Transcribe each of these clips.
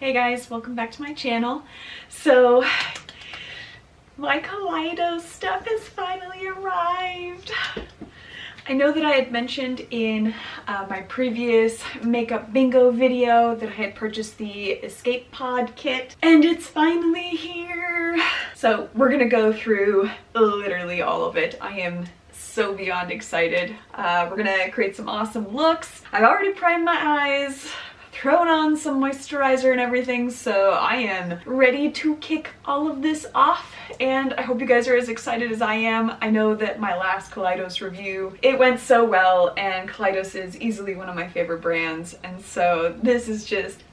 Hey guys, welcome back to my channel. So my Kaleidos stuff has finally arrived. I know that I had mentioned in my previous makeup bingo video that I had purchased the Escape Pod kit, and it's finally here. So we're gonna go through literally all of it. I am so beyond excited. We're gonna create some awesome looks. I've already primed my eyes, thrown on some moisturizer and everything, so I am ready to kick all of this off, and I hope you guys are as excited as I am. I know that my last Kaleidos review, it went so well, and Kaleidos is easily one of my favorite brands, and so this is just,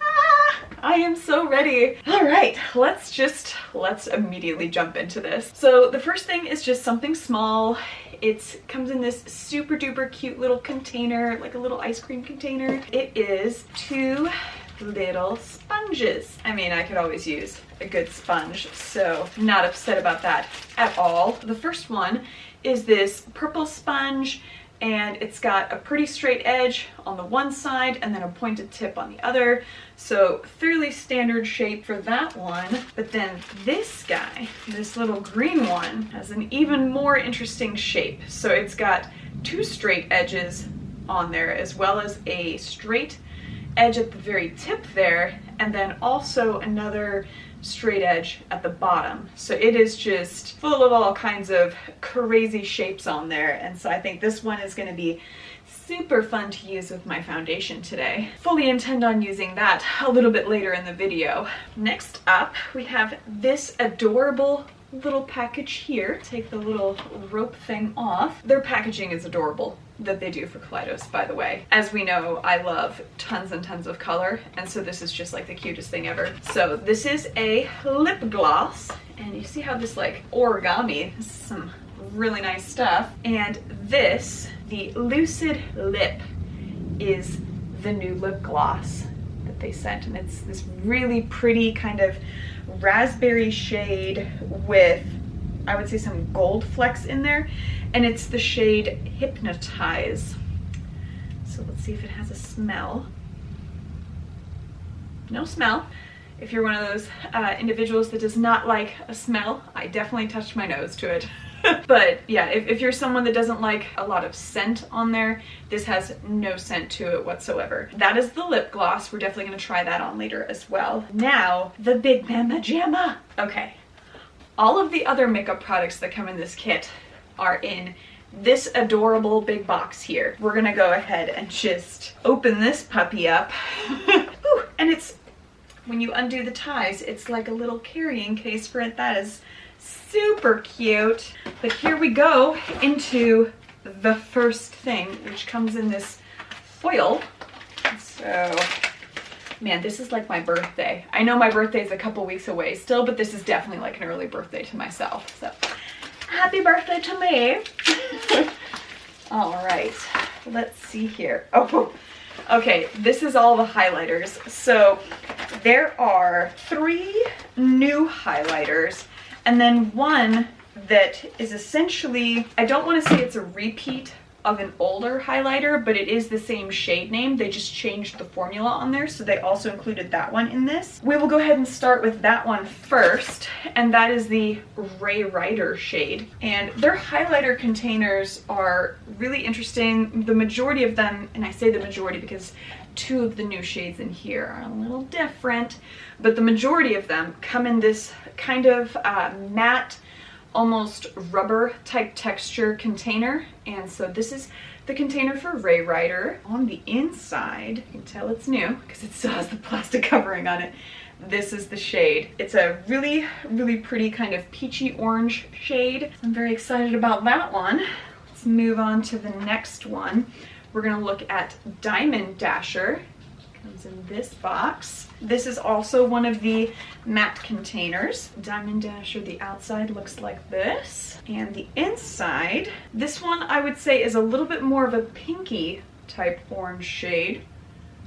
I am so ready. All right, let's immediately jump into this. So the first thing is just something small. It comes in this super duper cute little container, like a little ice cream container. It is 2 little sponges. I mean, I could always use a good sponge, so not upset about that at all. The first one is this purple sponge, and it's got a pretty straight edge on the one side and then a pointed tip on the other. So fairly standard shape for that one. But then this guy, this little green one, has an even more interesting shape. So it's got 2 straight edges on there, as well as a straight edge at the very tip there, and then also another straight edge at the bottom. So it is just full of all kinds of crazy shapes on there, and so I think this one is going to be super fun to use with my foundation today. Fully intend on using that a little bit later in the video. Next up, we have this adorable little package here. Take the little rope thing off. Their packaging is adorable that they do for Kaleidos, by the way. As we know, I love tons and tons of color, and so this is just like the cutest thing ever. So this is a lip gloss, and you see how this like origami, this is some really nice stuff. And this, the Lucid Lip, is the new lip gloss that they sent, and it's this really pretty kind of raspberry shade with, I would say, some gold flecks in there, and it's the shade Hypnotize. So let's see if it has a smell. No smell. If you're one of those individuals that does not like a smell, I definitely touched my nose to it. But yeah, if you're someone that doesn't like a lot of scent on there, this has no scent to it whatsoever. That is the lip gloss. We're definitely going to try that on later as well. Now, the big mama jamma. Okay, all of the other makeup products that come in this kit are in this adorable big box here. We're gonna go ahead and just open this puppy up. Ooh, and it's, when you undo the ties, it's like a little carrying case for it. That is super cute. But here we go into the first thing, which comes in this foil. So, man, this is like my birthday. I know my birthday is a couple weeks away still, but this is definitely like an early birthday to myself. So, happy birthday to me. All right, let's see here. Oh, okay, this is all the highlighters. So there are 3 new highlighters, and then one that is essentially, I don't want to say it's a repeat of an older highlighter, but it is the same shade name. They just changed the formula on there, so they also included that one in this. We will go ahead and start with that one first, and that is the Ray Ryder shade. And their highlighter containers are really interesting. The majority of them, and I say the majority because 2 of the new shades in here are a little different, but the majority of them come in this kind of matte, almost rubber type texture container. And so this is the container for Ray Ryder. On the inside, you can tell it's new because it still has the plastic covering on it. This is the shade. It's a really, really pretty kind of peachy orange shade. I'm very excited about that one. Let's move on to the next one. We're gonna look at Diamond Dasher. Comes in this box. This is also one of the matte containers. Diamond Dasher, the outside looks like this, and the inside, this one I would say is a little bit more of a pinky type orange shade.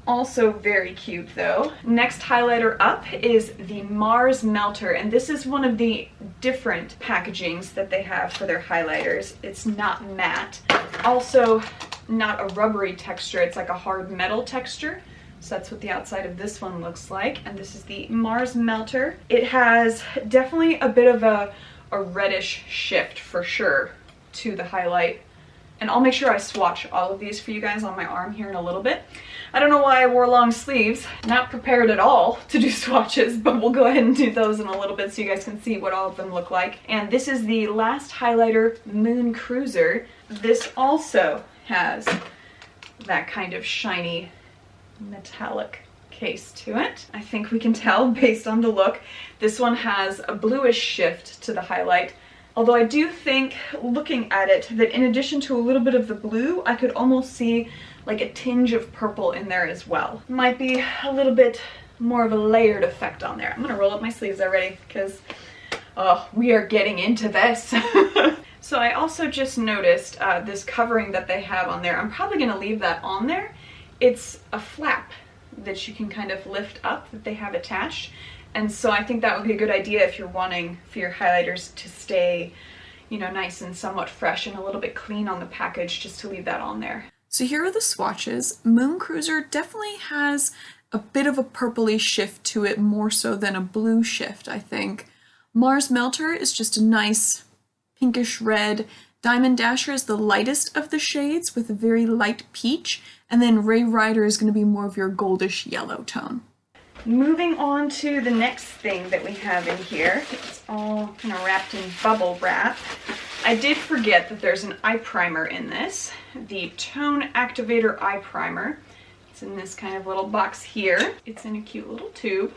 Also very cute though. Next highlighter up is the Mars Melter, and this is one of the different packagings that they have for their highlighters. It's not matte. Also not a rubbery texture, it's like a hard metal texture. So that's what the outside of this one looks like. And this is the Mars Melter. It has definitely a bit of a reddish shift for sure to the highlight. And I'll make sure I swatch all of these for you guys on my arm here in a little bit. I don't know why I wore long sleeves. Not prepared at all to do swatches, but we'll go ahead and do those in a little bit so you guys can see what all of them look like. And this is the Last Highlighter Moon Cruiser. This also has that kind of shiny metallic case to it. I think we can tell based on the look. This one has a bluish shift to the highlight. Although I do think, looking at it, that in addition to a little bit of the blue, I could almost see like a tinge of purple in there as well. Might be a little bit more of a layered effect on there. I'm gonna roll up my sleeves already because we are getting into this. So I also just noticed this covering that they have on there. I'm probably gonna leave that on there. It's a flap that you can kind of lift up that they have attached. And so I think that would be a good idea if you're wanting for your highlighters to stay, you know, nice and somewhat fresh and a little bit clean on the package, just to leave that on there. So here are the swatches. Moon Cruiser definitely has a bit of a purpley shift to it, more so than a blue shift, I think. Mars Melter is just a nice pinkish red. Diamond Dasher is the lightest of the shades with a very light peach. And then Ray Rider is going to be more of your goldish yellow tone. Moving on to the next thing that we have in here. It's all kind of wrapped in bubble wrap. I did forget that there's an eye primer in this. The Tone Activator Eye Primer. It's in this kind of little box here. It's in a cute little tube.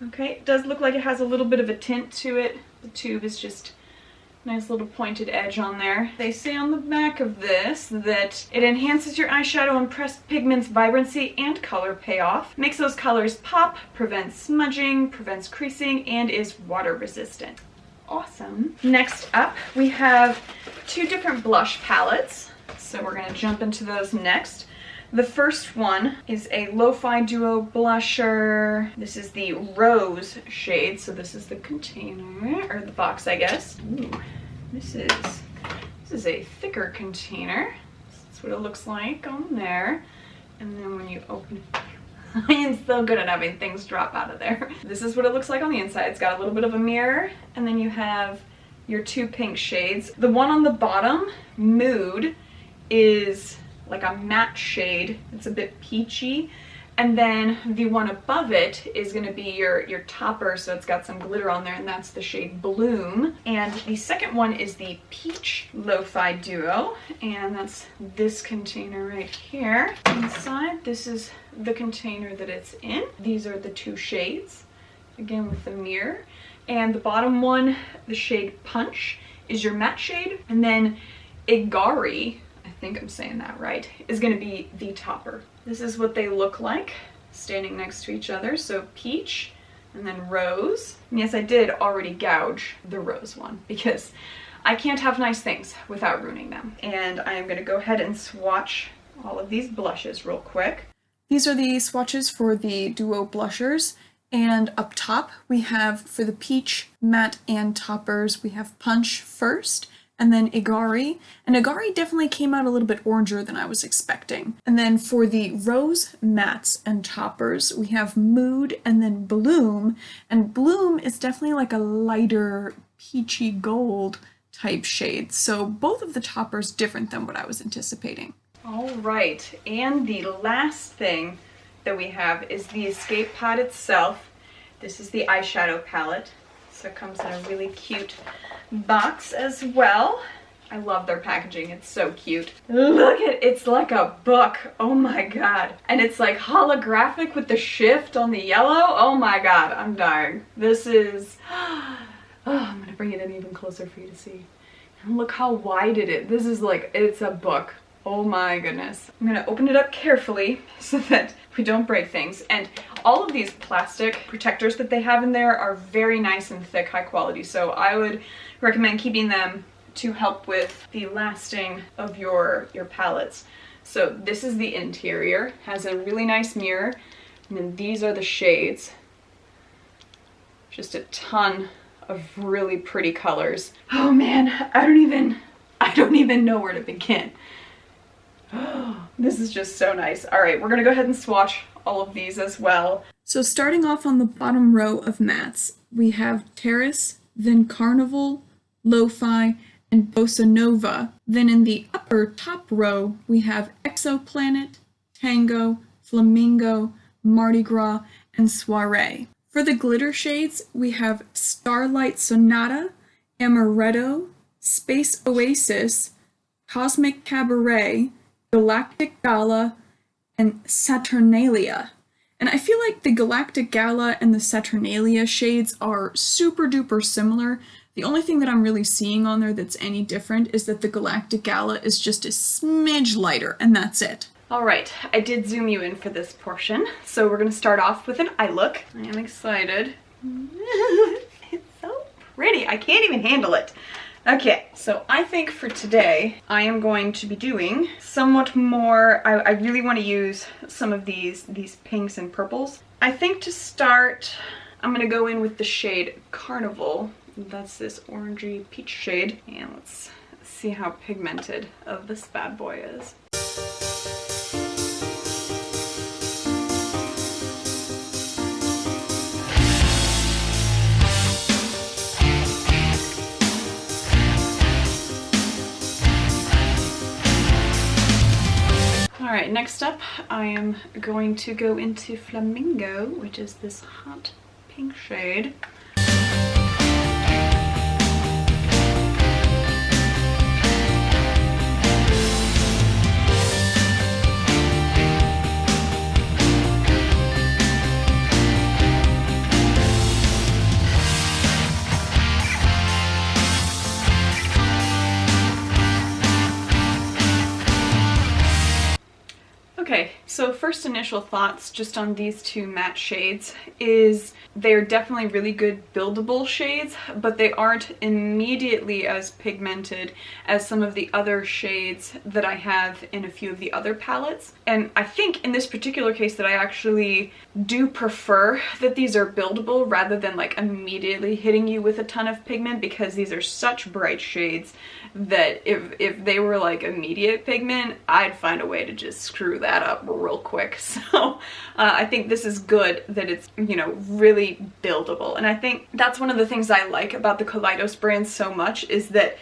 Okay, it does look like it has a little bit of a tint to it. The tube is just nice little pointed edge on there. They say on the back of this that it enhances your eyeshadow and pressed pigment's vibrancy and color payoff, makes those colors pop, prevents smudging, prevents creasing, and is water resistant. Awesome. Next up, we have two different blush palettes, so we're gonna jump into those next. The first one is a Lo-Fi Duo blusher. This is the Rose shade, so this is the container, or the box, I guess. Ooh, this is a thicker container. That's what it looks like on there. And then when you open it, I am so good at having things drop out of there. This is what it looks like on the inside. It's got a little bit of a mirror, and then you have your two pink shades. The one on the bottom, Mood, is like a matte shade. It's a bit peachy. And then the one above it is going to be your topper, so it's got some glitter on there, and that's the shade Bloom. And the second one is the Peach Lo-Fi Duo, and that's this container right here. Inside, this is the container that it's in. These are the two shades, again with the mirror. And the bottom one, the shade Punch, is your matte shade, and then Igari, I think I'm saying that right, is going to be the topper. This is what they look like standing next to each other. So peach and then rose. And yes, I did already gouge the rose one because I can't have nice things without ruining them. And I am going to go ahead and swatch all of these blushes real quick. These are the swatches for the Duo blushers. And up top we have, for the peach, matte, and toppers, we have Punch first, and then Igari. And Igari definitely came out a little bit oranger than I was expecting. And then for the rose mattes and toppers, we have Mood and then Bloom. And Bloom is definitely like a lighter peachy gold type shade. So both of the toppers different than what I was anticipating. All right, and the last thing that we have is the Escape Pod itself. This is the eyeshadow palette. So it comes in a really cute box as well. I love their packaging, it's so cute. Look at, it's like a book, oh my god. And it's like holographic with the shift on the yellow, oh my god, I'm dying. This is, oh, I'm gonna bring it in even closer for you to see. And look how wide it is, this is like, it's a book. Oh my goodness. I'm gonna open it up carefully so that we don't break things. And all of these plastic protectors that they have in there are very nice and thick, high quality. So I would recommend keeping them to help with the lasting of your palettes. So this is the interior, has a really nice mirror. And then these are the shades. Just a ton of really pretty colors. Oh man, I don't even know where to begin. This is just so nice. All right, we're gonna go ahead and swatch all of these as well. So starting off on the bottom row of mattes, we have Terrace, then Carnival, Lo-Fi, and Bossa Nova. Then in the upper top row, we have Exoplanet, Tango, Flamingo, Mardi Gras, and Soiree. For the glitter shades, we have Starlight Sonata, Amaretto, Space Oasis, Cosmic Cabaret, Galactic Gala, and Saturnalia. And I feel like the Galactic Gala and the Saturnalia shades are super duper similar. The only thing that I'm really seeing on there that's any different is that the Galactic Gala is just a smidge lighter, and that's it. Alright, I did zoom you in for this portion, so we're gonna start off with an eye look. I am excited. It's so pretty, I can't even handle it. Okay, so I think for today, I am going to be doing somewhat more, I really want to use some of these pinks and purples. I think to start, I'm gonna go in with the shade Carnival. That's this orangey peach shade. And let's see how pigmented this bad boy is. Alright, next up I am going to go into Flamingo, which is this hot pink shade. Okay, so first initial thoughts just on these two matte shades is they're definitely really good buildable shades, but they aren't immediately as pigmented as some of the other shades that I have in a few of the other palettes. And I think in this particular case that I actually do prefer that these are buildable rather than like immediately hitting you with a ton of pigment, because these are such bright shades that if they were like immediate pigment, I'd find a way to just screw that up real quick. So I think this is good that it's, you know, really buildable. And I think that's one of the things I like about the Kaleidos brand so much, is that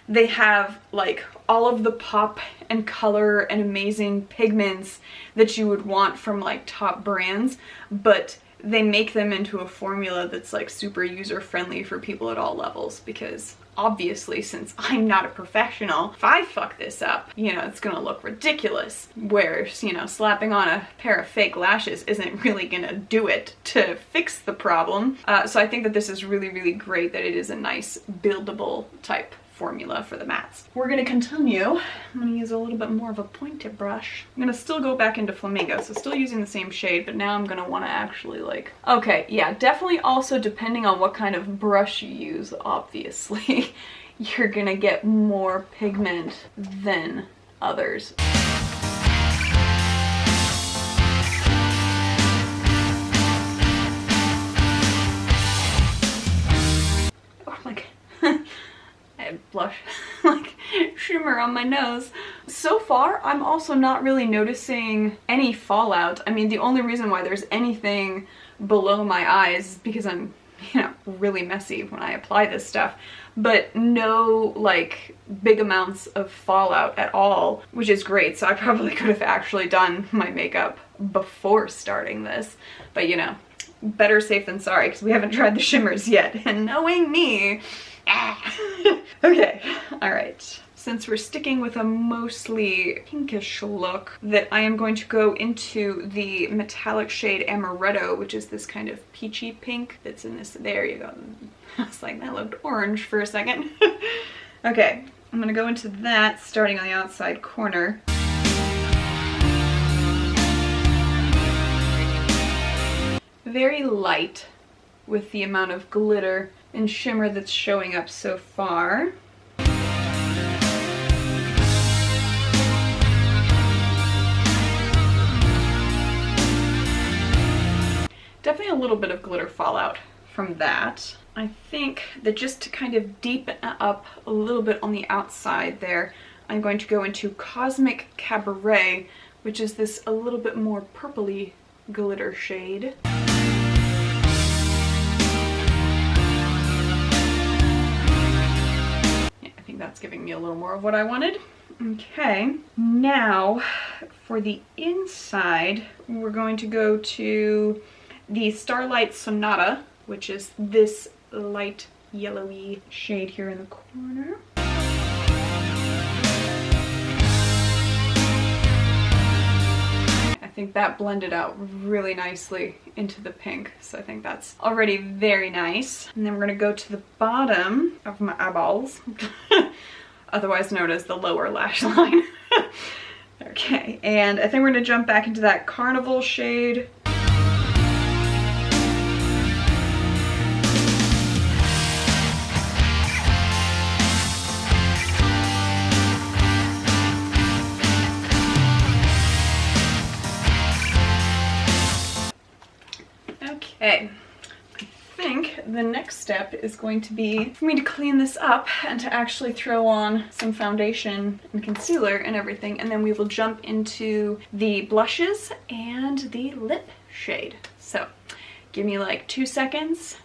they have like all of the pop and color and amazing pigments that you would want from like top brands, but they make them into a formula that's like super user friendly for people at all levels, because obviously, since I'm not a professional, if I fuck this up, you know, it's gonna look ridiculous. Whereas, you know, slapping on a pair of fake lashes isn't really gonna do it to fix the problem. So I think that this is really, really great that it is a nice buildable type formula for the mattes. We're gonna continue. I'm gonna use a little bit more of a pointed brush. I'm gonna still go back into Flamingo, so still using the same shade, but now I'm gonna wanna actually like, okay, yeah, definitely also depending on what kind of brush you use, obviously, you're gonna get more pigment than others. Oh my god. Blush like shimmer on my nose. So far, I'm also not really noticing any fallout. I mean, the only reason why there's anything below my eyes is because I'm, you know, really messy when I apply this stuff, but no like big amounts of fallout at all, which is great. So I probably could have actually done my makeup before starting this, but you know, better safe than sorry, because we haven't tried the shimmers yet, and knowing me, okay, all right. Since we're sticking with a mostly pinkish look, that I am going to go into the metallic shade Amaretto, which is this kind of peachy pink that's in this. There you go. I was like, that looked orange for a second. Okay, I'm gonna go into that, starting on the outside corner. Very light with the amount of glitter and shimmer that's showing up so far. Definitely a little bit of glitter fallout from that. I think that just to kind of deepen up a little bit on the outside there, I'm going to go into Cosmic Cabaret, which is this a little bit more purpley glitter shade. Yeah, I think that's giving me a little more of what I wanted. Okay, now for the inside, we're going to go to the Starlight Sonata, which is this light yellowy shade here in the corner. I think that blended out really nicely into the pink, so I think that's already very nice. And then we're gonna go to the bottom of my eyeballs, otherwise known as the lower lash line. Okay, and I think we're gonna jump back into that Carnival shade. Okay, I think the next step is going to be for me to clean this up and to actually throw on some foundation and concealer and everything, and then we will jump into the blushes and the lip shade. So give me like 2 seconds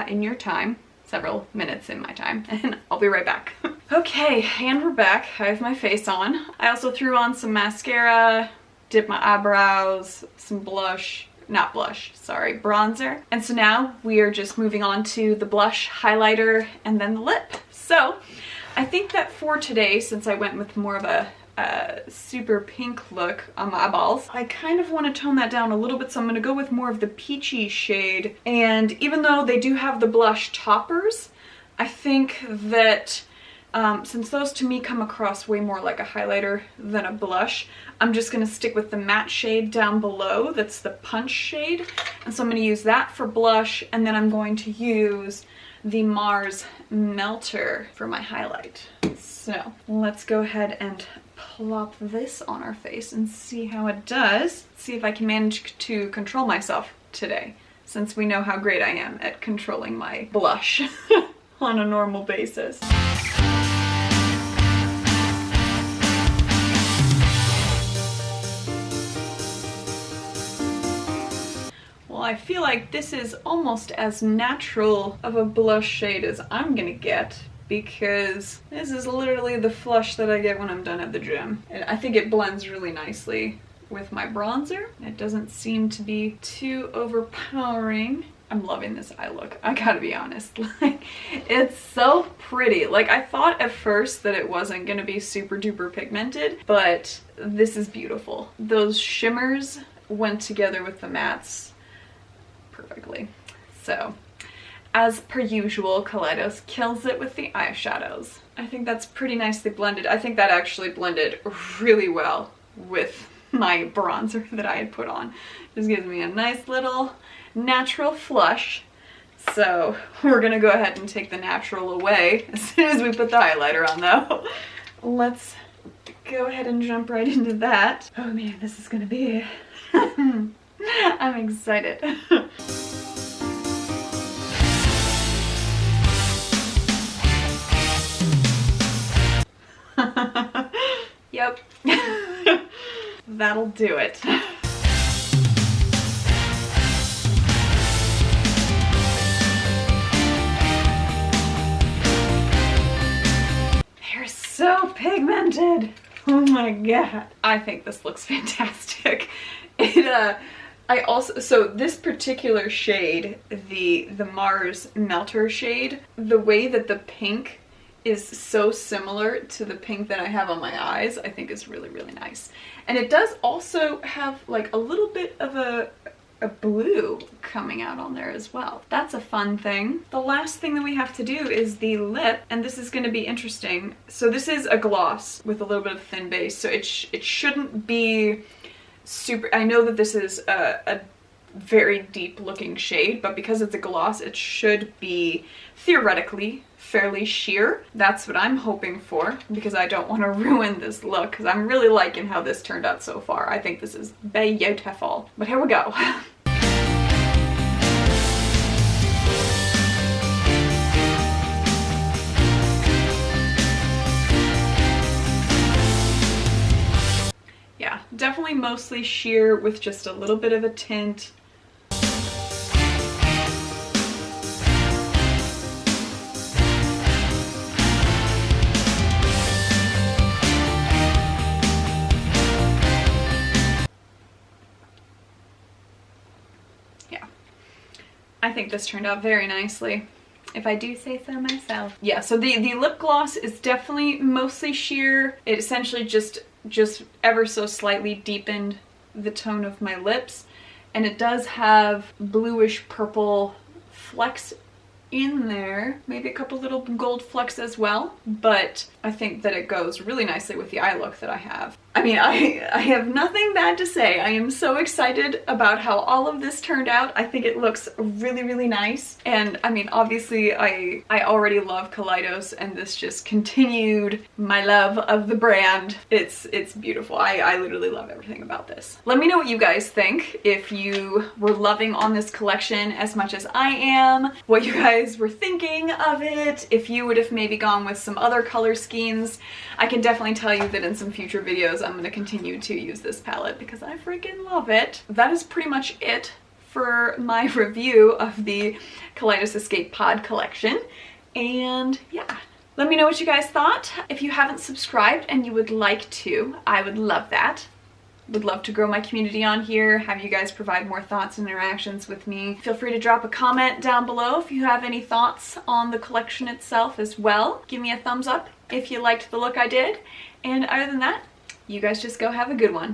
in your time, several minutes in my time, and I'll be right back. Okay, and we're back. I have my face on. I also threw on some mascara, dipped my eyebrows, some blush, not blush, sorry, bronzer. And so now we are just moving on to the blush, highlighter, and then the lip. So I think that for today, since I went with more of a super pink look on my eyeballs, I kind of want to tone that down a little bit, so I'm going to go with more of the peachy shade. And even though they do have the blush toppers, I think that since those to me come across way more like a highlighter than a blush, I'm just going to stick with the matte shade down below. That's the Punch shade. And so I'm going to use that for blush, and then I'm going to use the Mars Melter for my highlight. So let's go ahead and plop this on our face and see how it does. See if I can manage to control myself today, since we know how great I am at controlling my blush on a normal basis. Well, I feel like this is almost as natural of a blush shade as I'm gonna get, because this is literally the flush that I get when I'm done at the gym. And I think it blends really nicely with my bronzer. It doesn't seem to be too overpowering. I'm loving this eye look, I gotta be honest. Like, it's so pretty. Like, I thought at first that it wasn't gonna be super duper pigmented, but this is beautiful. Those shimmers went together with the mattes perfectly. So, as per usual, Kaleidos kills it with the eyeshadows. I think that's pretty nicely blended. I think that actually blended really well with my bronzer that I had put on. Just gives me a nice little natural flush. So we're gonna go ahead and take the natural away as soon as we put the highlighter on, though. Let's go ahead and jump right into that. Oh man, this is gonna be I'm excited. Yep. That'll do it. They're so pigmented. Oh my god. I think this looks fantastic. I also, so this particular shade, the Mars Melter shade, the way that the pink is so similar to the pink that I have on my eyes, I think is really, really nice. And it does also have like a little bit of a blue coming out on there as well. That's a fun thing. The last thing that we have to do is the lip, and this is going to be interesting. So this is a gloss with a little bit of thin base, so it shouldn't be super. I know that this is a very deep looking shade, but because it's a gloss, it should be theoretically fairly sheer. That's what I'm hoping for, because I don't want to ruin this look, because I'm really liking how this turned out so far. I think this is beautiful. But here we go. Yeah, definitely mostly sheer with just a little bit of a tint. Yeah, I think this turned out very nicely, if I do say so myself. Yeah, so the lip gloss is definitely mostly sheer. It essentially just ever so slightly deepened the tone of my lips, and it does have bluish purple flecks in there, maybe a couple little gold flecks as well, but I think that it goes really nicely with the eye look that I have. I mean, I have nothing bad to say. I am so excited about how all of this turned out. I think it looks really, really nice. And I mean, obviously I already love Kaleidos, and this just continued my love of the brand. It's beautiful. I literally love everything about this. Let me know what you guys think, if you were loving on this collection as much as I am, what you guys were thinking of it, if you would have maybe gone with some other color schemes. I can definitely tell you that in some future videos I'm going to continue to use this palette because I freaking love it. That is pretty much it for my review of the Kaleidos Escape Pod collection. And yeah, let me know what you guys thought. If you haven't subscribed and you would like to, I would love that. Would love to grow my community on here, have you guys provide more thoughts and interactions with me. Feel free to drop a comment down below if you have any thoughts on the collection itself as well. Give me a thumbs up if you liked the look I did. And other than that, you guys just go have a good one.